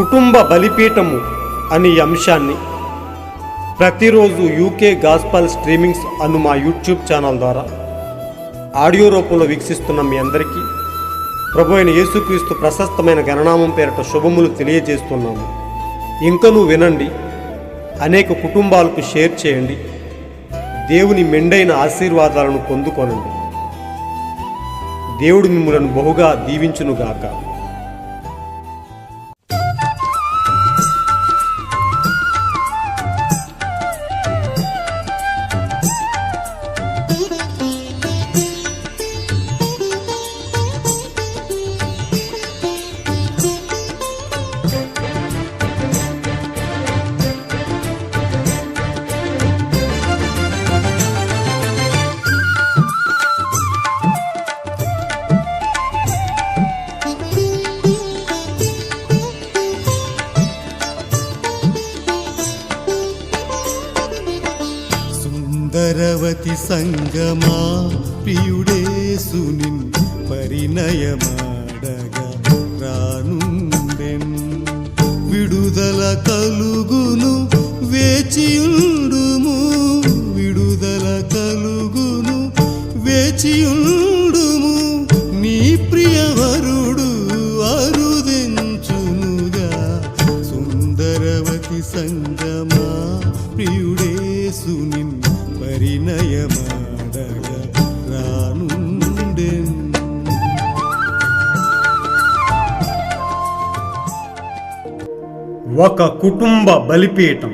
కుటుంబ బలిపీఠము అనే అంశాన్ని ప్రతిరోజు యూకే గాస్పల్ స్ట్రీమింగ్స్ అను మా యూట్యూబ్ ఛానల్ ద్వారా ఆడియో రూపంలో వీక్షిస్తున్న మీ అందరికీ ప్రభు అయిన యేసుక్రీస్తు ప్రశస్తమైన గణనామం పేరిట శుభములు తెలియజేస్తున్నాము. ఇంకనూ వినండి, అనేక కుటుంబాలకు షేర్ చేయండి, దేవుని మెండైన ఆశీర్వాదాలను పొందుకొనండి. దేవుడు మిమ్మలను బహుగా దీవించునుగాక. సుందరవతి సంగమా ప్రియుడేసునిన్ పరిణయమాడగా రానుండెన్. విడుదల కలుగును వేచియుండుము, విడుదల కలుగును వేచియుండుము. నీ ప్రియవరుడు అరుదించునుగా. సుందరవతి సంగమా ప్రియుడేసునిన్ పరిణయమాడగా రానుండెన్. ఒక కుటుంబ బలిపీఠం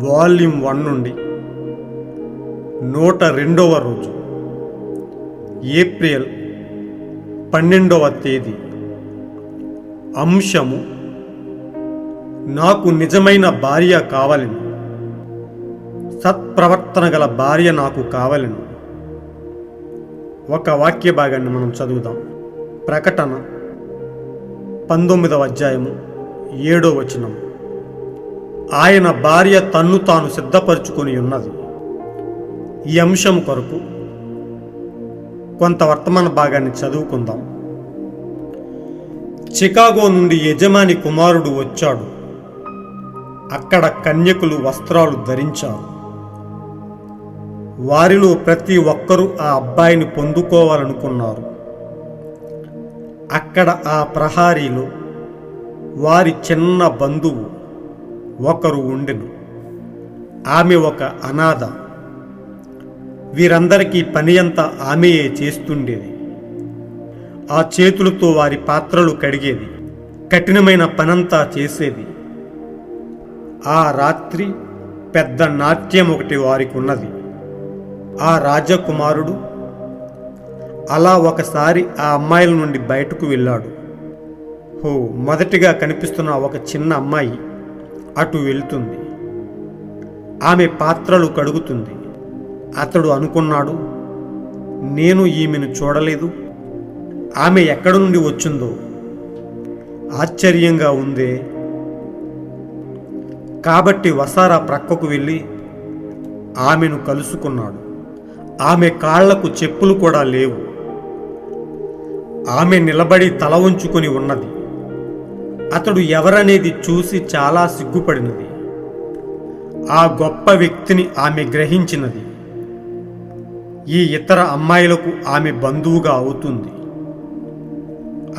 వాల్యూమ్ 1 నుండి 102వ రోజు, ఏప్రిల్ 12వ తేదీ. అంశము: నాకు నిజమైన భార్య కావాలను, సత్ప్రవర్తన గల భార్య నాకు కావాలను. ఒక వాక్య భాగాన్ని మనం చదువుదాం. ప్రకటన 19వ అధ్యాయము 7వ వచనం. ఆయన భార్య తన్ను తాను సిద్ధపరచుకొని ఉన్నది. ఈ అంశం కొరకు కొంత వర్తమాన భాగాన్ని చదువుకుందాం. చికాగో నుండి యజమాని కుమారుడు వచ్చాడు. అక్కడ కన్యకులు వస్త్రాలు ధరించారు. వారిలో ప్రతి ఒక్కరూ ఆ అబ్బాయిని పొందుకోవాలనుకున్నారు. అక్కడ ఆ ప్రహారీలో వారి చిన్న బంధువు ఒకరు ఉండెను. ఆమె ఒక అనాథ. వీరందరికీ పని అంతా ఆమెయే చేస్తుండేది. ఆ చేతులతో వారి పాత్రలు కడిగేది, కఠినమైన పనంతా చేసేది. ఆ రాత్రి పెద్ద నాట్యం ఒకటి వారికి ఉన్నది. ఆ రాజకుమారుడు అలా ఒకసారి ఆ అమ్మాయిల నుండి బయటకు వెళ్ళాడు. మొదటిగా కనిపిస్తున్న ఒక చిన్న అమ్మాయి అటు వెళ్తుంది. ఆమె పాత్రలు కడుగుతుంది. అతడు అనుకున్నాడు, నేను ఈమెను చూడలేదు, ఆమె ఎక్కడి నుండి వచ్చిందో ఆశ్చర్యంగా ఉందే. కాబట్టి వసారా ప్రక్కకు వెళ్ళి ఆమెను కలుసుకున్నాడు. ఆమె కాళ్లకు చెప్పులు కూడా లేవు. ఆమె నిలబడి తల ఉంచుకొని ఉన్నది. అతడు ఎవరనేది చూసి చాలా సిగ్గుపడినది. ఆ గొప్ప వ్యక్తిని ఆమె గ్రహించినది. ఈ ఇతర అమ్మాయిలకు ఆమె బంధువుగా అవుతుంది.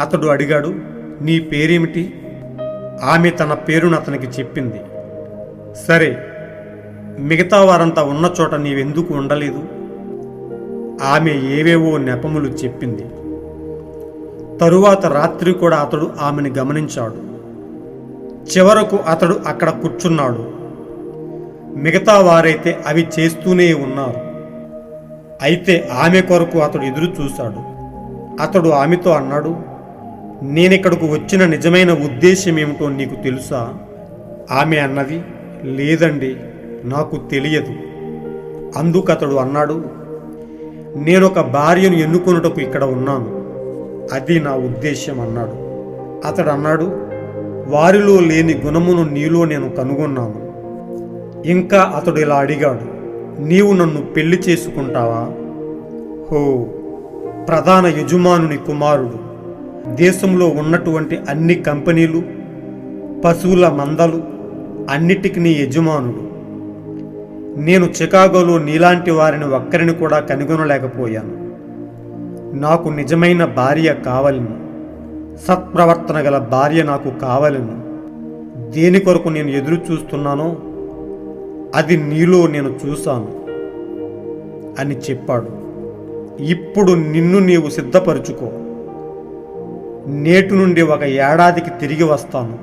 అతడు అడిగాడు, నీ పేరేమిటి? ఆమె తన పేరును అతనికి చెప్పింది. సరే, మిగతా వారంతా ఉన్న చోట నీవెందుకు ఉండలేదు? ఆమె ఏవేవో నెపములు చెప్పింది. తరువాత రాత్రి కూడా అతడు ఆమెను గమనించాడు. చివరకు అతడు అక్కడ కూర్చున్నాడు. మిగతా వారైతే అవి చేస్తూనే ఉన్నారు. అయితే ఆమె కొరకు అతడు ఎదురు చూశాడు. అతడు ఆమెతో అన్నాడు, నేనిక్కడకు వచ్చిన నిజమైన ఉద్దేశం ఏమిటో నీకు తెలుసా? ఆమె అన్నది, లేదండి, నాకు తెలియదు. అందుకతడు అన్నాడు, నేనొక భార్యను ఎన్నుకొనుటకు ఇక్కడ ఉన్నాను, అది నా ఉద్దేశ్యం అన్నాడు. అతడు అన్నాడు, వారిలో లేని గుణమును నీలో నేను కనుగొన్నాను. ఇంకా అతడు ఇలా అడిగాడు, నీవు నన్ను పెళ్లి చేసుకుంటావా? ప్రధాన యజమానుని కుమారుడు దేశంలో ఉన్నటువంటి అన్ని కంపెనీలు, పశువుల మందలు అన్నిటికీ నీ యజమానుడు. నేను చికాగోలో నీలాంటి వారిని ఒక్కరిని కూడా కనుగొనలేకపోయాను. నాకు నిజమైన భార్య కావాలను, సత్ప్రవర్తన గల భార్య నాకు కావాలను. దేని కొరకు నేను ఎదురు చూస్తున్నానో అది నీలో నేను చూశాను అని చెప్పాడు. ఇప్పుడు నిన్ను నీవు సిద్ధపరుచుకో. నేటి నుండి 1 ఏడాదికి తిరిగి వస్తాను,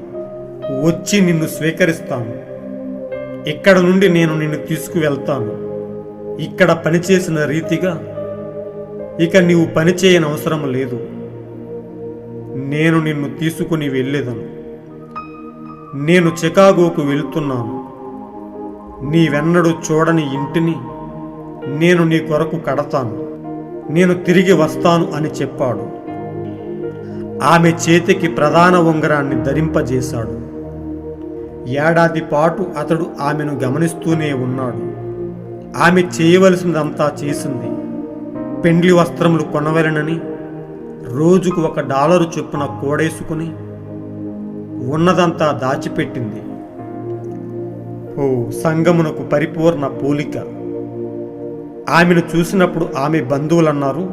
వచ్చి నిన్ను స్వీకరిస్తాను. ఇక్కడ నుండి నేను నిన్ను తీసుకువెళ్తాను. ఇక్కడ పనిచేసిన రీతిగా ఇక నీవు పనిచేయని అవసరం లేదు. నేను నిన్ను తీసుకుని వెళ్ళేదను. నేను చికాగోకు వెళ్తున్నాను. నీవెన్నడూ చూడని ఇంటిని నేను నీ కొరకు కడతాను. నేను తిరిగి వస్తాను అని చెప్పాడు. ఆమె చేతికి ప్రధాన ఉంగరాన్ని ధరింపజేశాడు. ఏడాది పాటు అతడు ఆమెను గమనిస్తూనే ఉన్నాడు. ఆమె చేయవలసినదంతా చేసింది. పెండ్లి వస్త్రములు కొనవలెనని రోజుకు $1 చొప్పున కూడేసుకుని ఉన్నదంతా దాచిపెట్టింది. ఓ సంగమునకు పరిపూర్ణ పోలిక. ఆమెను చూసినప్పుడు ఆమె బంధువులన్నారు,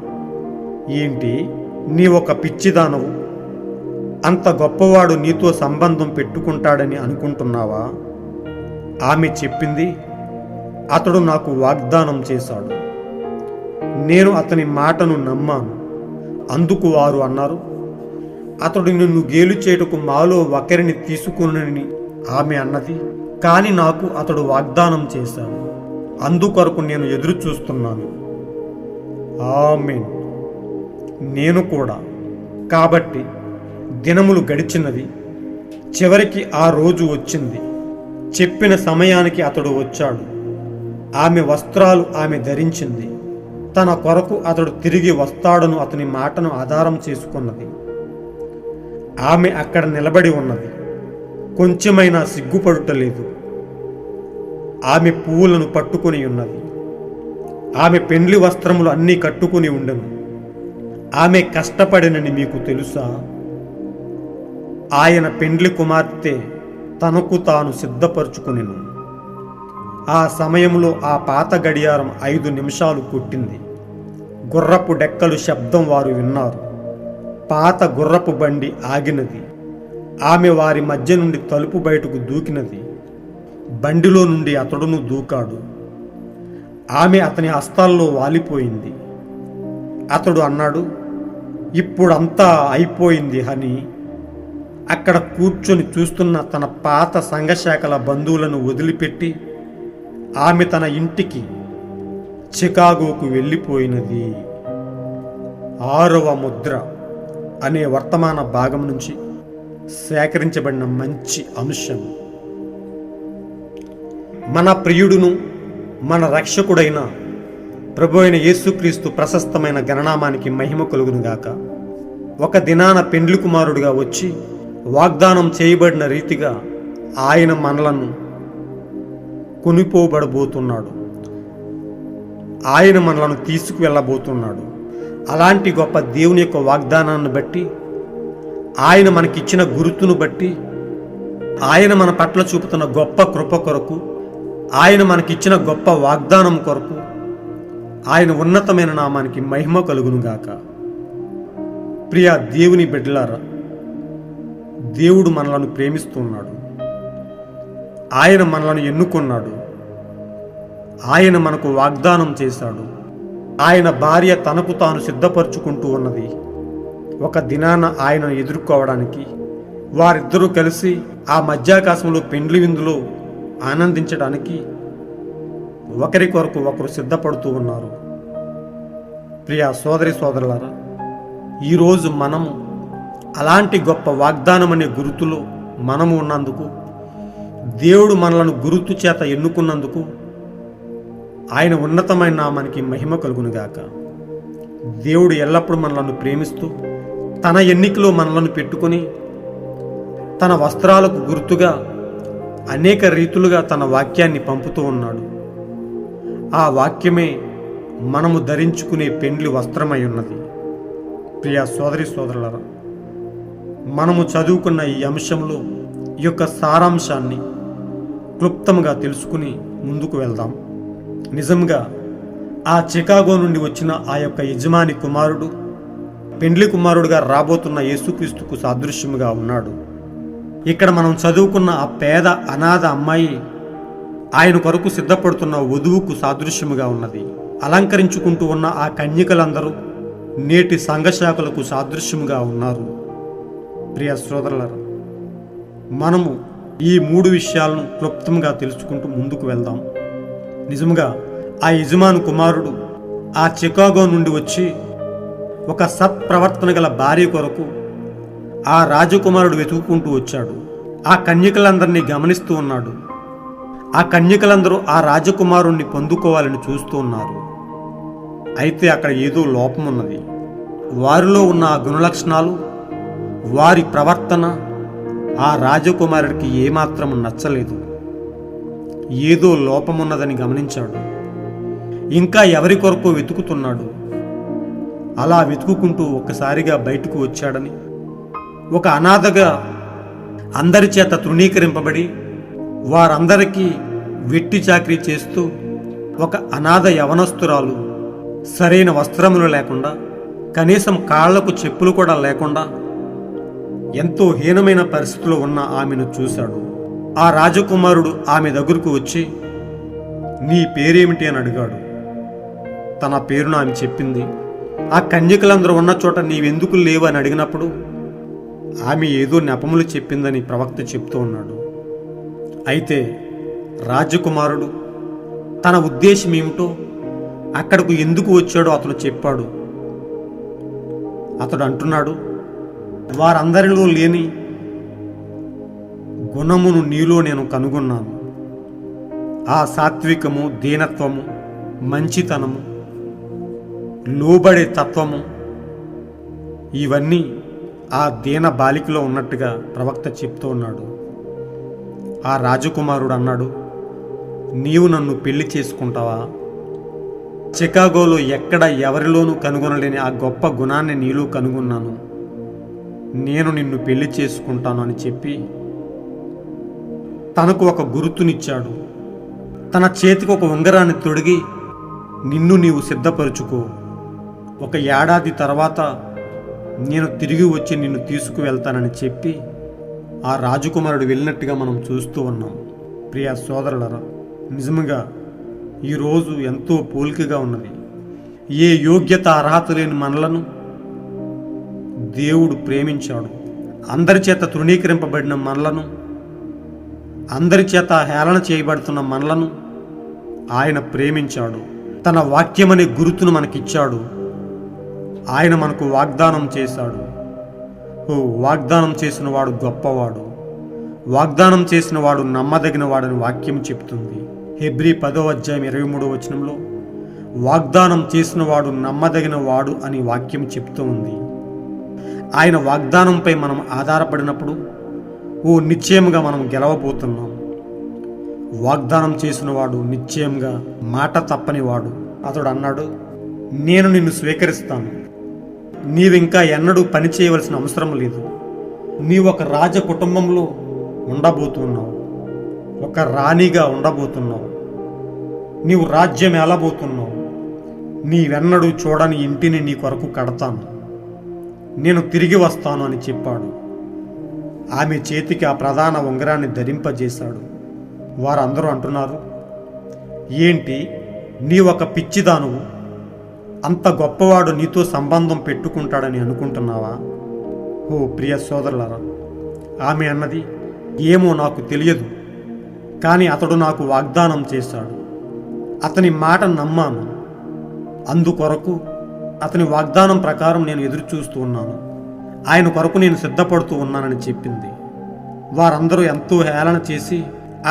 ఏంటి నీ ఒక పిచ్చిదానవు, అంత గొప్పవాడు నీతో సంబంధం పెట్టుకుంటాడని అనుకుంటున్నావా? ఆమె చెప్పింది, అతడు నాకు వాగ్దానం చేశాడు. నేను అతని మాటను నమ్మాను. అందుకు వారు అన్నారు, అతడు నిన్ను గేలు చేయుటకు మాలో ఒకరిని తీసుకునని ఆమె అన్నది. కానీ నాకు అతడు వాగ్దానం చేశాడు. అందుకొరకు నేను ఎదురు చూస్తున్నాను. ఆమేన్. నేను కూడా. కాబట్టి దినములు గడిచినవి. చివరికి ఆ రోజు వచ్చింది. చెప్పిన సమయానికి అతడు వచ్చాడు. ఆమె వస్త్రాలు ఆమె ధరించింది. తన కొరకు అతడు తిరిగి వస్తాడను అతని మాటను ఆధారం చేసుకున్నది. ఆమె అక్కడ నిలబడి ఉన్నది. కొంచెమైనా సిగ్గుపడుటలేదు. ఆమె పువ్వులను పట్టుకుని ఉన్నది. ఆమె పెండ్లి వస్త్రములు అన్నీ కట్టుకుని ఉండెను. ఆమె కష్టపడినని మీకు తెలుసా? ఆయన పెండ్లి కుమార్తె తనకు తాను సిద్ధపరుచుకునెను. ఆ సమయంలో ఆ పాత గడియారం 5 నిమిషాలు కొట్టింది. గుర్రపు డెక్కలు శబ్దం వారు విన్నారు. పాత గుర్రపు బండి ఆగినది. ఆమె వారి మధ్య నుండి తలుపు బయటకు దూకినది. బండిలో నుండి అతడును దూకాడు. ఆమె అతని హస్తాల్లో వాలిపోయింది. అతడు అన్నాడు, ఇప్పుడంతా అయిపోయింది హనీ. అక్కడ కూర్చొని చూస్తున్న తన పాత సంఘశాఖల బంధువులను వదిలిపెట్టి ఆమె తన ఇంటికి చికాగోకు వెళ్ళిపోయినది. 6వ ముద్ర అనే వర్తమాన భాగం నుంచి సేకరించబడిన మంచి అంశం. మన ప్రియుడును మన రక్షకుడైన ప్రభు అయిన యేసుక్రీస్తు ప్రశస్తమైన గణనామానికి మహిమ కలుగునుగాక. ఒక దినాన పెండ్లి కుమారుడుగా వచ్చి వాగ్దానం చేయబడిన రీతిగా ఆయన మనలను కొనిపోబడబోతున్నాడు. ఆయన మనలను తీసుకువెళ్ళబోతున్నాడు. అలాంటి గొప్ప దేవుని యొక్క వాగ్దానాన్ని బట్టి, ఆయన మనకిచ్చిన గుర్తును బట్టి, ఆయన మన పట్ల చూపుతున్న గొప్ప కృప కొరకు, ఆయన మనకిచ్చిన గొప్ప వాగ్దానం కొరకు ఆయన ఉన్నతమైన నామానికి మహిమ కలుగునుగాక. ప్రియ దేవుని బిడ్డలారా, దేవుడు మనలను ప్రేమిస్తున్నాడు. ఆయన మనలను ఎన్నుకున్నాడు. ఆయన మనకు వాగ్దానం చేశాడు. ఆయన భార్య తనకు తాను సిద్ధపరుచుకుంటూ ఉన్నది. ఒక దినాన ఆయనను ఎదుర్కోవడానికి వారిద్దరూ కలిసి ఆ మధ్యాకాశంలో పెండ్లి విందులో ఆనందించడానికి ఒకరి కొరకు ఒకరు సిద్ధపడుతూ ఉన్నారు. ప్రియ సోదరి సోదరులారా, ఈరోజు మనము అలాంటి గొప్ప వాగ్దానం అనే గురుతులో మనము ఉన్నందుకు, దేవుడు మనలను గురుతు చేత ఎన్నుకున్నందుకు ఆయన ఉన్నతమైన నామానికి మహిమ కలుగునుగాక. దేవుడు ఎల్లప్పుడూ మనలను ప్రేమిస్తూ తన ఎన్నికలో మనలను పెట్టుకొని తన వస్త్రాలకు గుర్తుగా అనేక రీతులుగా తన వాక్యాన్ని పంపుతూ ఉన్నాడు. ఆ వాక్యమే మనము ధరించుకునే పెండ్లి వస్త్రమై ఉన్నది. ప్రియ సోదరి సోదరులారా, మనము చదువుకున్న ఈ అంశంలో ఈ యొక్క సారాంశాన్ని క్లుప్తంగా తెలుసుకుని ముందుకు వెళ్దాం. నిజంగా ఆ చికాగో నుండి వచ్చిన ఆ యొక్క యజమాని కుమారుడు పెండ్లి కుమారుడుగా రాబోతున్న యేసుక్రీస్తుకు సాదృశ్యముగా ఉన్నాడు. ఇక్కడ మనం చదువుకున్న ఆ పేద అనాథ అమ్మాయి ఆయన కొరకు సిద్ధపడుతున్న వధువుకు సాదృశ్యముగా ఉన్నది. అలంకరించుకుంటూ ఉన్న ఆ కన్యకలందరూ నేటి సంఘశాఖలకు సాదృశ్యముగా ఉన్నారు. ప్రియ సోదరులారా, మనము ఈ 3 విషయాలను క్లుప్తంగా తెలుసుకుంటూ ముందుకు వెళ్దాం. నిజంగా ఆ యజమాను కుమారుడు ఆ చికాగో నుండి వచ్చి ఒక సత్ప్రవర్తన గల భార్య కొరకు ఆ రాజకుమారుడు వెతుక్కుంటూ వచ్చాడు. ఆ కన్యకలందరినీ గమనిస్తూ ఉన్నాడు. ఆ కన్యకలందరూ ఆ రాజకుమారుణ్ణి పొందుకోవాలని చూస్తూ ఉన్నారు. అయితే అక్కడ ఏదో లోపం ఉన్నది. వారిలో ఉన్న ఆ గుణలక్షణాలు, వారి ప్రవర్తన ఆ రాజకుమారుడికి ఏమాత్రం నచ్చలేదు. ఏదో లోపమున్నదని గమనించాడు. ఇంకా ఎవరి కొరకు వెతుకుతున్నాడు. అలా వెతుకుకుంటూ ఒక్కసారిగా బయటకు వచ్చాడని, ఒక అనాథగా అందరి చేత తృణీకరింపబడి వారందరికీ వెట్టి చాకరీ చేస్తూ ఒక అనాథ యవనస్తురాలు సరైన వస్త్రములు లేకుండా, కనీసం కాళ్లకు చెప్పులు కూడా లేకుండా ఎంతో హీనమైన పరిస్థితిలో ఉన్న ఆమెను చూశాడు. ఆ రాజకుమారుడు ఆమె దగ్గరకు వచ్చి, నీ పేరేమిటి అని అడిగాడు. తన పేరును ఆమె చెప్పింది. ఆ కన్యకలందరూ ఉన్న చోట నీవెందుకు లేవు అని అడిగినప్పుడు ఆమె ఏదో నెపములు చెప్పిందని ప్రవక్త చెప్తూ ఉన్నాడు. అయితే రాజకుమారుడు తన ఉద్దేశం ఏమిటో, అక్కడకు ఎందుకు వచ్చాడో అతను చెప్పాడు. అతడు అంటున్నాడు, వారందరిలో లేని గుణమును నీలో నేను కనుగొన్నాను. ఆ సాత్వికము, దీనత్వము, మంచితనము, లోబడే తత్వము, ఇవన్నీ ఆ దీన బాలికలో ఉన్నట్టుగా ప్రవక్త చెప్తూ ఉన్నాడు. ఆ రాజకుమారుడు అన్నాడు, నీవు నన్ను పెళ్లి చేసుకుంటావా? చికాగోలో ఎక్కడ ఎవరిలోనూ కనుగొనలేని ఆ గొప్ప గుణాన్ని నీలో కనుగొన్నాను. నేను నిన్ను పెళ్లి చేసుకుంటాను అని చెప్పి తనకు ఒక గుర్తునిచ్చాడు. తన చేతికి ఒక ఉంగరాన్ని తొడిగి, నిన్ను నీవు సిద్ధపరుచుకో, 1 ఏడాది తర్వాత నేను తిరిగి వచ్చి నిన్ను తీసుకువెళ్తానని చెప్పి ఆ రాజకుమారుడు వెళ్ళినట్టుగా మనం చూస్తూ ఉన్నాం. ప్రియ సోదరులరా, నిజంగా ఈరోజు ఎంతో పోలికగా ఉన్నది. ఏ యోగ్యత అర్హత లేని మనలను దేవుడు ప్రేమించాడు. అందరి చేత తృణీకరింపబడిన మనలను, అందరి చేత హేళన చేయబడుతున్న మనలను ఆయన ప్రేమించాడు. తన వాక్యమనే గుర్తును మనకిచ్చాడు. ఆయన మనకు వాగ్దానం చేశాడు. వాగ్దానం చేసిన వాడు గొప్పవాడు, వాగ్దానం చేసిన వాడు నమ్మదగిన వాడని వాక్యం చెప్తుంది. హెబ్రీ 10వ అధ్యాయం 23వ వచనంలో వాగ్దానం చేసిన వాడు నమ్మదగిన వాడు అని వాక్యం చెప్తూ ఉంది. ఆయన వాగ్దానంపై మనం ఆధారపడినప్పుడు నిశ్చయంగా మనం గెలవబోతున్నాం. వాగ్దానం చేసిన వాడు నిశ్చయంగా మాట తప్పని వాడు. అతడు అన్నాడు, నేను నిన్ను స్వీకరిస్తాను. నీవింకా ఎన్నడూ పని చేయవలసిన అవసరం లేదు. నీవు ఒక రాజ కుటుంబంలో ఉండబోతున్నావు, ఒక రాణిగా ఉండబోతున్నావు. నీవు రాజ్యం ఏలబోతున్నావు. నీవెన్నడూ చూడని ఇంటిని నీ కొరకు కడతాను. నేను తిరిగి వస్తాను అని చెప్పాడు. ఆమె చేతికి ఆ ప్రధాన ఉంగరాన్ని ధరింపజేశాడు. వారందరూ అంటున్నారు, ఏంటి నీ ఒక పిచ్చిదానువు, అంత గొప్పవాడు నీతో సంబంధం పెట్టుకుంటాడని అనుకుంటున్నావా? ప్రియ సోదరులారా, ఆమె అన్నది, ఏమో నాకు తెలియదు, కానీ అతడు నాకు వాగ్దానం చేశాడు. అతని మాట నమ్మాను. అందుకొరకు అతని వాగ్దానం ప్రకారం నేను ఎదురు చూస్తూ ఉన్నాను. ఆయన కొరకు నేను సిద్ధపడుతూ ఉన్నానని చెప్పింది. వారందరూ ఎంతో హేళన చేసి,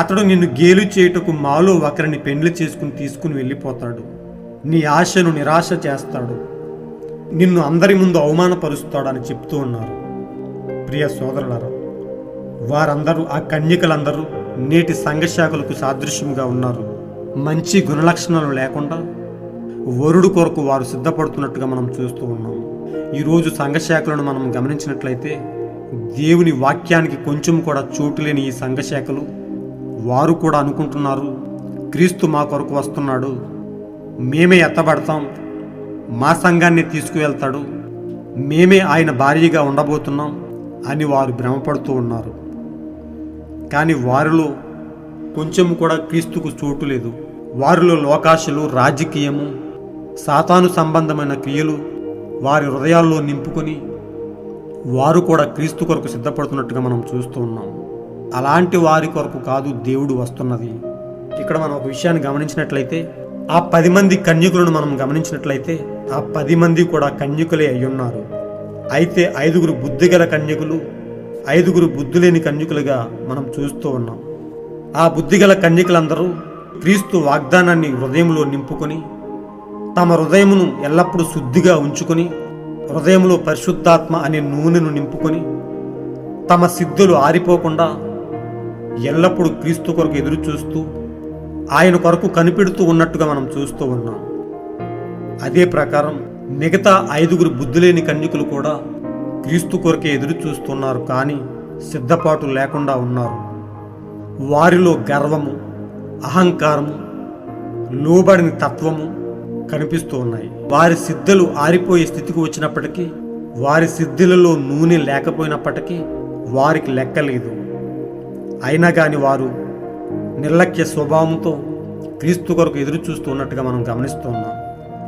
అతడు నిన్ను గేలు చేయుటకు మాలో ఒకరిని పెండ్లి చేసుకుని తీసుకుని వెళ్ళిపోతాడు. నీ ఆశను నిరాశ చేస్తాడు. నిన్ను అందరి ముందు అవమానపరుస్తాడని చెప్తూ ఉన్నారు. ప్రియ సోదరులారా, వారందరూ, ఆ కన్యకలందరూ నేటి సంఘశాఖలకు సాదృశ్యంగా ఉన్నారు. మంచి గుణలక్షణాలు లేకుండా వరుడు కొరకు వారు సిద్ధపడుతున్నట్టుగా మనం చూస్తూ ఉన్నాం. ఈరోజు సంఘశాఖలను మనం గమనించినట్లయితే దేవుని వాక్యానికి కొంచెం కూడా చోటు లేని ఈ సంఘశాఖలు వారు కూడా అనుకుంటున్నారు, క్రీస్తు మా కొరకు వస్తున్నాడు, మేమే ఎత్తబడతాం, మా సంఘాన్ని తీసుకువెళ్తాడు, మేమే ఆయన భార్యగా ఉండబోతున్నాం అని వారు భ్రమపడుతూ ఉన్నారు. కానీ వారిలో కొంచెం కూడా క్రీస్తుకు చోటు లేదు. వారిలో లోకాశలు, రాజకీయము, సాతాను సంబంధమైన క్రియలు వారి హృదయాల్లో నింపుకొని వారు కూడా క్రీస్తు కొరకు సిద్ధపడుతున్నట్టుగా మనం చూస్తూ ఉన్నాం. అలాంటి వారి కొరకు కాదు దేవుడు వస్తున్నది. ఇక్కడ మనం ఒక విషయాన్ని గమనించినట్లయితే, ఆ 10 మంది కన్యకులను మనం గమనించినట్లయితే ఆ 10 మంది కూడా కన్యకులే అయ్యున్నారు. అయితే 5 బుద్ధిగల కన్యకులు, 5 బుద్ధి లేని కన్యకులుగా మనం చూస్తూ ఉన్నాం. ఆ బుద్ధిగల కన్యకులందరూ క్రీస్తు వాగ్దానాన్ని హృదయంలో నింపుకొని తమ హృదయమును ఎల్లప్పుడూ శుద్ధిగా ఉంచుకొని హృదయంలో పరిశుద్ధాత్మ అనే నూనెను నింపుకొని తమ సిద్ధులు ఆరిపోకుండా ఎల్లప్పుడూ క్రీస్తు కొరకు ఎదురు చూస్తూ ఆయన కొరకు కనిపెడుతూ ఉన్నట్టుగా మనం చూస్తూ ఉన్నాం. అదే ప్రకారం మిగతా 5 బుద్ధిలేని కన్యకులు కూడా క్రీస్తు కొరకే ఎదురు చూస్తున్నారు, కానీ సిద్ధపాటు లేకుండా ఉన్నారు. వారిలో గర్వము, అహంకారము, లోబడిన తత్వము కనిపిస్తూ ఉన్నాయి. వారి సిద్ధులు ఆరిపోయే స్థితికి వచ్చినప్పటికీ, వారి సిద్ధులలో నూనె లేకపోయినప్పటికీ వారికి లెక్కలేదు. అయినా కానీ వారు నిర్లక్ష్య స్వభావంతో క్రీస్తు కొరకు ఎదురు చూస్తూ ఉన్నట్టుగా మనం గమనిస్తున్నాం.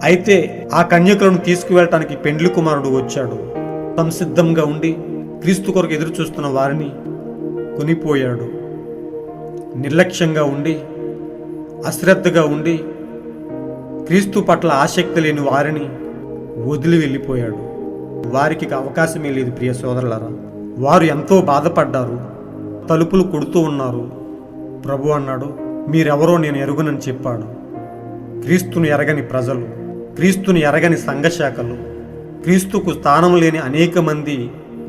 అయితే ఆ కన్యకులను తీసుకువెళ్ళటానికి పెండ్లి కుమారుడు వచ్చాడు. సంసిద్ధంగా ఉండి క్రీస్తు కొరకు ఎదురు చూస్తున్న వారిని కొనిపోయాడు. నిర్లక్ష్యంగా ఉండి, అశ్రద్ధగా ఉండి, క్రీస్తు పట్ల ఆసక్తి లేని వారిని వదిలి వెళ్ళిపోయాడు. వారికి అవకాశమే లేదు. ప్రియ సోదరులారా, వారు ఎంతో బాధపడ్డారు. తలుపులు కొడుతూ ఉన్నారు. ప్రభు అన్నాడు, మీరెవరో నేను ఎరుగునని చెప్పాడు. క్రీస్తును ఎరగని ప్రజలు, క్రీస్తుని ఎరగని సంఘశాఖలు, క్రీస్తుకు స్థానం లేని అనేక మంది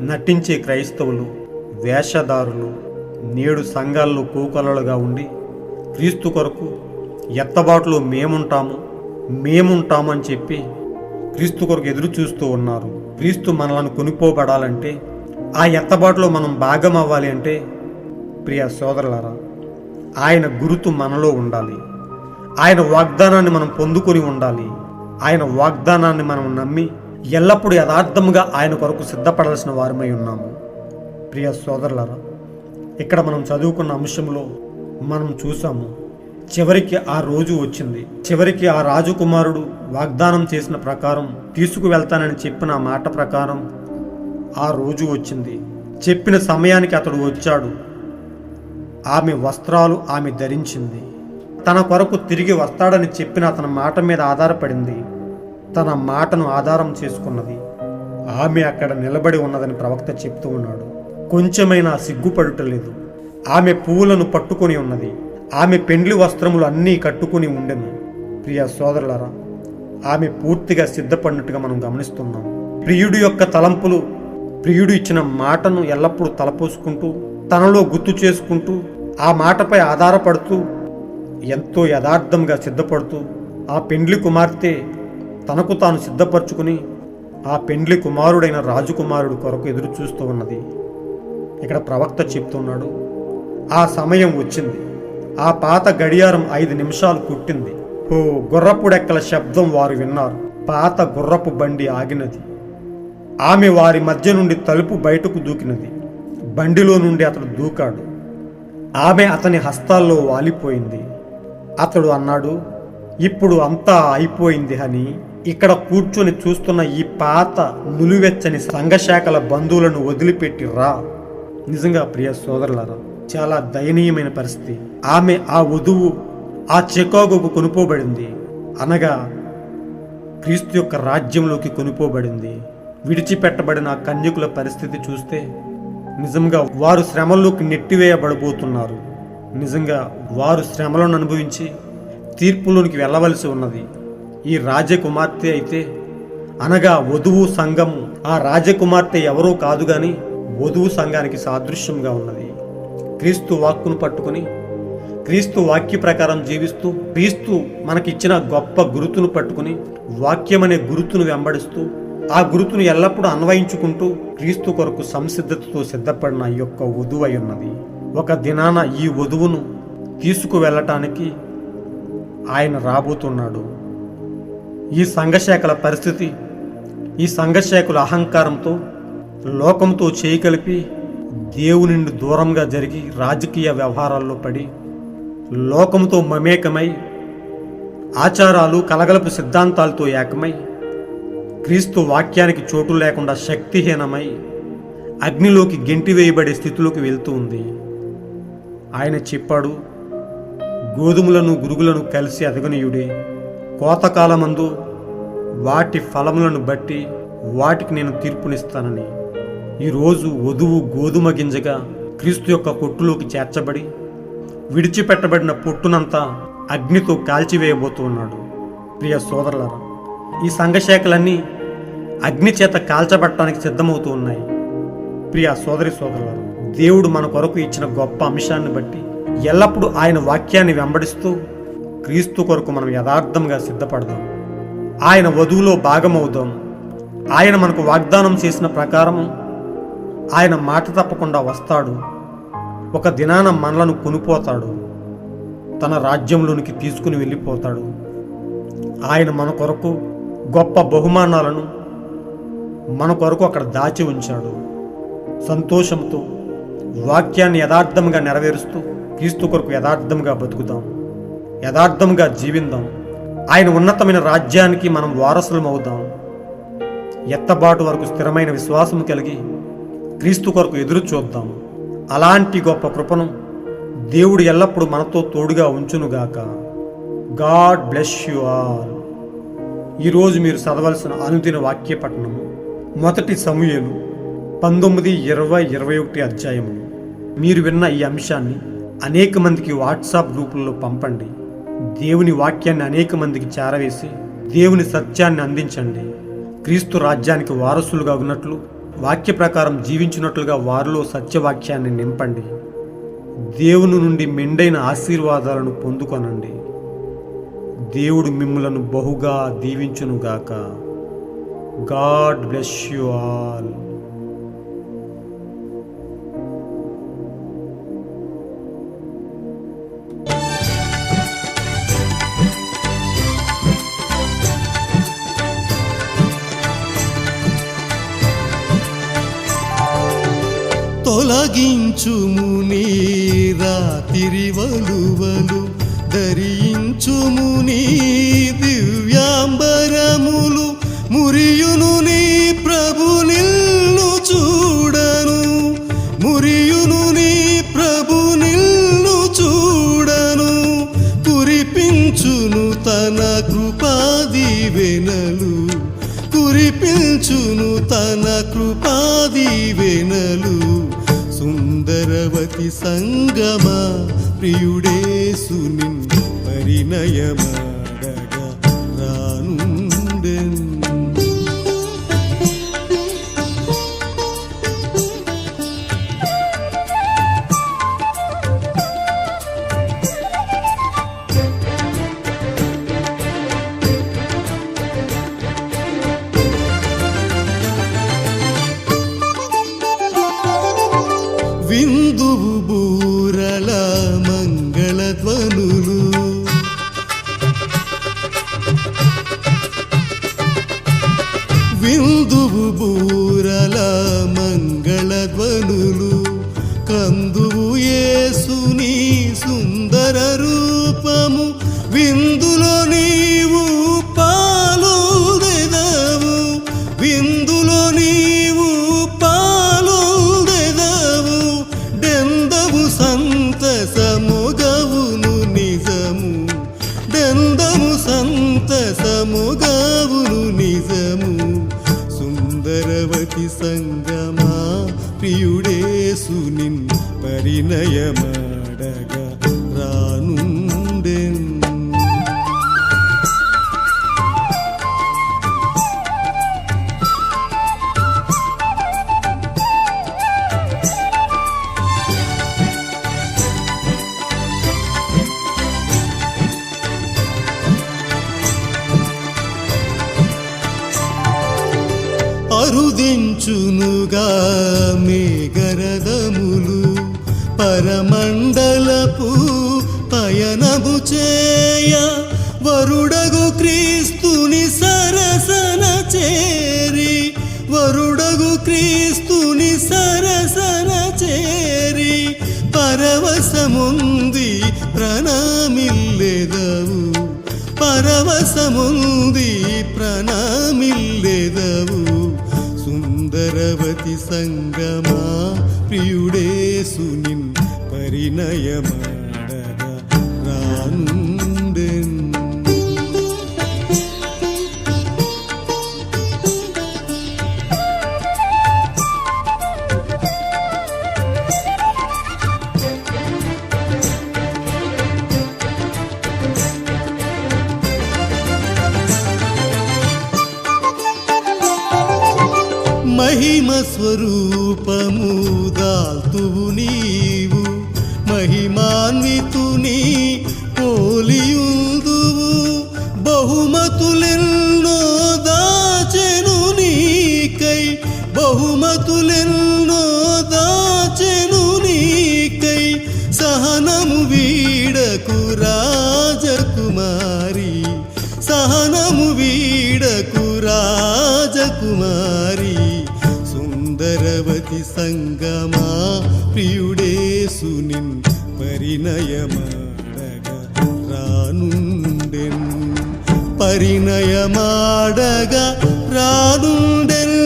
నటించే క్రైస్తవులు, వేషధారులు నేడు సంఘాల్లో కోకొలలుగా ఉండి క్రీస్తు కొరకు ఎత్తబాటులో మేముంటాము అని చెప్పి క్రీస్తు కొరకు ఎదురు చూస్తూ ఉన్నారు. క్రీస్తు మనలను కొనిపోబడాలంటే, ఆ ఎత్తబాటులో మనం భాగం అవ్వాలి అంటే, ప్రియ సోదరులారా, ఆయన గురుతు మనలో ఉండాలి. ఆయన వాగ్దానాన్ని మనం పొందుకొని ఉండాలి. ఆయన వాగ్దానాన్ని మనం నమ్మి ఎల్లప్పుడూ యథార్థముగా ఆయన కొరకు సిద్ధపడాల్సిన వారమై ఉన్నాము. ప్రియ సోదరులారా, ఇక్కడ మనం చదువుకున్న అంశంలో మనం చూసాము, చివరికి ఆ రోజు వచ్చింది. చివరికి ఆ రాజకుమారుడు వాగ్దానం చేసిన ప్రకారం, తీసుకువెళ్తానని చెప్పిన ఆ మాట ప్రకారం ఆ రోజు వచ్చింది. చెప్పిన సమయానికి అతడు వచ్చాడు. ఆమె వస్త్రాలు ఆమె ధరించింది. తన కొరకు తిరిగి వస్తాడని చెప్పిన అతని మాట మీద ఆధారపడింది. తన మాటను ఆధారం చేసుకున్నది. ఆమె అక్కడ నిలబడి ఉన్నదని ప్రవక్త చెప్తూ ఉన్నాడు. కొంచెమైనా సిగ్గుపడుటలేదు. ఆమె పువ్వులను పట్టుకొని ఉన్నది. ఆమె పెండ్లి వస్త్రములు అన్నీ కట్టుకుని ఉండెను. ప్రియ సోదరులారా, ఆమె పూర్తిగా సిద్ధపడినట్టుగా మనం గమనిస్తున్నాం. ప్రియుడు యొక్క తలంపులు, ప్రియుడు ఇచ్చిన మాటను ఎల్లప్పుడూ తలపోసుకుంటూ, తనలో గుర్తు చేసుకుంటూ, ఆ మాటపై ఆధారపడుతూ, ఎంతో యథార్థంగా సిద్ధపడుతూ, ఆ పెండ్లి కుమార్తె తనకు తాను సిద్ధపరచుకుని ఆ పెండ్లి కుమారుడైన రాజకుమారుడు కొరకు ఎదురు చూస్తూ ఉన్నది. ఇక్కడ ప్రవక్త చెప్తున్నాడు, ఆ సమయం వచ్చింది. ఆ పాత గడియారం 5 నిమిషాలు కుట్టింది. ఓ గుర్రపు డెక్కల శబ్దం వారు విన్నారు. పాత గుర్రపు బండి ఆగినది. ఆమె వారి మధ్య నుండి తలుపు బయటకు దూకినది. బండిలో నుండి అతడు దూకాడు. ఆమె అతని హస్తాల్లో వాలిపోయింది. అతడు అన్నాడు, ఇప్పుడు అంతా అయిపోయింది అని ఇక్కడ కూర్చొని చూస్తున్న ఈ పాత నులివెచ్చని సంఘశాఖల బంధువులను వదిలిపెట్టి రా. నిజంగా ప్రియ సోదరులారా, చాలా దయనీయమైన పరిస్థితి. ఆమె, ఆ వధువు ఆ చికాగోకు కొనుపోబడింది, అనగా క్రీస్తు యొక్క రాజ్యంలోకి కొనుపోబడింది. విడిచిపెట్టబడిన ఆ కన్యకుల పరిస్థితి చూస్తే నిజంగా వారు శ్రమల్లోకి నెట్టివేయబడబోతున్నారు. నిజంగా వారు శ్రమలను అనుభవించి తీర్పులోనికి వెళ్ళవలసి ఉన్నది. ఈ రాజకుమార్తె అయితే, అనగా వధువు సంఘము, ఆ రాజకుమార్తె ఎవరో కాదు గాని వధువు సంఘానికి సాదృశ్యంగా ఉన్నది. క్రీస్తు వాక్కును పట్టుకుని, క్రీస్తు వాక్య ప్రకారం జీవిస్తూ, క్రీస్తు మనకిచ్చిన గొప్ప గురుతును పట్టుకుని, వాక్యమనే గురుతును వెంబడిస్తూ, ఆ గురుతును ఎల్లప్పుడూ అన్వయించుకుంటూ క్రీస్తు కొరకు సంసిద్ధతతో సిద్ధపడిన ఈ యొక్క వధువు అయి ఉన్నది. ఒక దినాన ఈ వధువును తీసుకువెళ్ళటానికి ఆయన రాబోతున్నాడు. ఈ సంఘశాఖల పరిస్థితి, ఈ సంఘశాఖల అహంకారంతో లోకంతో చేయి కలిపి దేవుని నుండి దూరంగా జరిగి రాజకీయ వ్యవహారాల్లో పడి లోకంతో మమేకమై ఆచారాలు కలగలపు సిద్ధాంతాలతో ఏకమై క్రీస్తు వాక్యానికి చోటు లేకుండా శక్తిహీనమై అగ్నిలోకి గెంటివేయబడే స్థితిలోకి వెళ్తూ ఉంది. ఆయన చెప్పాడు, గోధుమలను గురుగులను కలిసి అదగనీయుడే, కోతకాలమందు వాటి ఫలములను బట్టి వాటికి నేను తీర్పునిస్తానని. ఈరోజు వధువు గోధుమ గింజగా క్రీస్తు యొక్క కొట్టులోకి చేర్చబడి విడిచిపెట్టబడిన పొట్టునంతా అగ్నితో కాల్చివేయబోతున్నాడు. ప్రియ సోదరులారా, ఈ సంఘశాఖలన్నీ అగ్ని చేత కాల్చబట్టడానికి సిద్ధమవుతూ ఉన్నాయి. ప్రియ సోదరి సోదరులారా, దేవుడు మన కొరకు ఇచ్చిన గొప్ప అంశాన్ని బట్టి ఎల్లప్పుడూ ఆయన వాక్యాన్ని వెంబడిస్తూ క్రీస్తు కొరకు మనం యథార్థంగా సిద్ధపడదాం. ఆయన వధువులో భాగమవుదాం. ఆయన మనకు వాగ్దానం చేసిన ప్రకారం ఆయన మాట తప్పకుండా వస్తాడు. ఒక దినాన మనలను కొనిపోతాడు, తన రాజ్యంలోనికి తీసుకుని వెళ్ళిపోతాడు. ఆయన మన కొరకు గొప్ప బహుమానాలను మన కొరకు అక్కడ దాచి ఉంచాడు. సంతోషంతో వాక్యాన్ని యథార్థంగా నెరవేరుస్తూ క్రీస్తు కొరకు యథార్థంగా బతుకుదాం, యథార్థంగా జీవిందాం. ఆయన ఉన్నతమైన రాజ్యానికి మనం వారసులం అవుదాం. ఎత్తబాటు వరకు స్థిరమైన విశ్వాసం కలిగి క్రీస్తు కొరకు ఎదురు చూద్దాం. అలాంటి గొప్ప కృపను దేవుడు ఎల్లప్పుడూ మనతో తోడుగా ఉంచునుగాక. God bless you all. ఈరోజు మీరు చదవలసిన అనుదిన వాక్య పఠనము 1 సమూయేలు 19, 20, 21 అధ్యాయములు. మీరు విన్న ఈ అంశాన్ని అనేక మందికి వాట్సాప్ గ్రూపుల్లో పంపండి. దేవుని వాక్యాన్ని అనేక మందికి చేరవేసి దేవుని సత్యాన్ని అందించండి. క్రీస్తు రాజ్యానికి వారసులుగా ఉన్నట్లు, వాక్య ప్రకారం జీవించినట్లుగా వారిలో సత్యవాక్యాన్ని నింపండి. దేవుని నుండి మెండైన ఆశీర్వాదాలను పొందుకొనండి. దేవుడు మిమ్ములను బహుగా దీవించునుగాక. God bless you all. తొలగించుము నీ రాతిరి వలువలు, ధరించుము నీ దివ్యాంబరములు. మురియును నీ ప్రభు నిన్ను చూడను, మురియును నీ ప్రభు నిన్ను చూడను. కురిపించును తన కృపాదీవెనలు, కురిపించును తన కృపాదీవెనలు. సుందరవతి సంగమా ప్రియుడేసు నిన్ను పరిణయమాడగా రానుండెన్. విందువు బూరల మంగళధ్వనులు, విందువు బూరల మంగళధ్వనులు. కందువు యేసుని సుందర రూపము, విందులో నీవు పాలుదెదవు, విందులో నీవు పాలుదెదవు. డెందవు సంతసముగవును నిజము, డెందము సంతసముగవును నిజము. సుందరవతి సంగమా ప్రియుడేసు నిన్ను పరిణయమాడగా రానుండెన్. మరుదించునుగా మేఘరథములు పరమండలపు పయనము చేయ వరుడగు క్రీస్తుని సరసన చేరి వరుడగు క్రీస్తుని సరసన చేరి పరవశముంది ప్రణమిల్లెదవు పరవశముంది ప్రణమిల్లెదవు సుందరవతి సంగమా ప్రియుడేసు నిన్ పరిణయమాడగా రానుండెన్ మహిమ స్వరూపము దాల్తువు నీవు మహిమాన్వితుని పోలియుందువు బహుమతులెన్నో దాచెను నీకై బహుమతులెన్నో దాచెను నీకై సహనము వీడకు రాజకుమారి సహనము వీడకు రాజకుమారి సుందరవతి సంగమా ప్రియుడేసు నిన్ పరిణయమాడగా రానుండెన్ పరిణయమాడగా రానుండెన్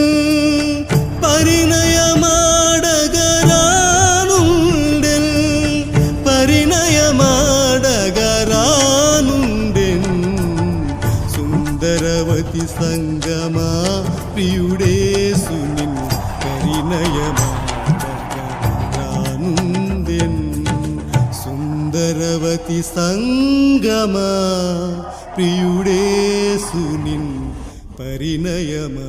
పరిణయమాడగా రానుండెన్ పరిణయమాడగా రానుండెన్ సుందరవతి సంగమా ప్రియుడేసు నిన్ పరిణయమాడగా రానుండెన్ సుందరవతి సంగమా ప్రియుడేసు నిన్ పరిణయమాడగా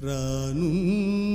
రానుండెన్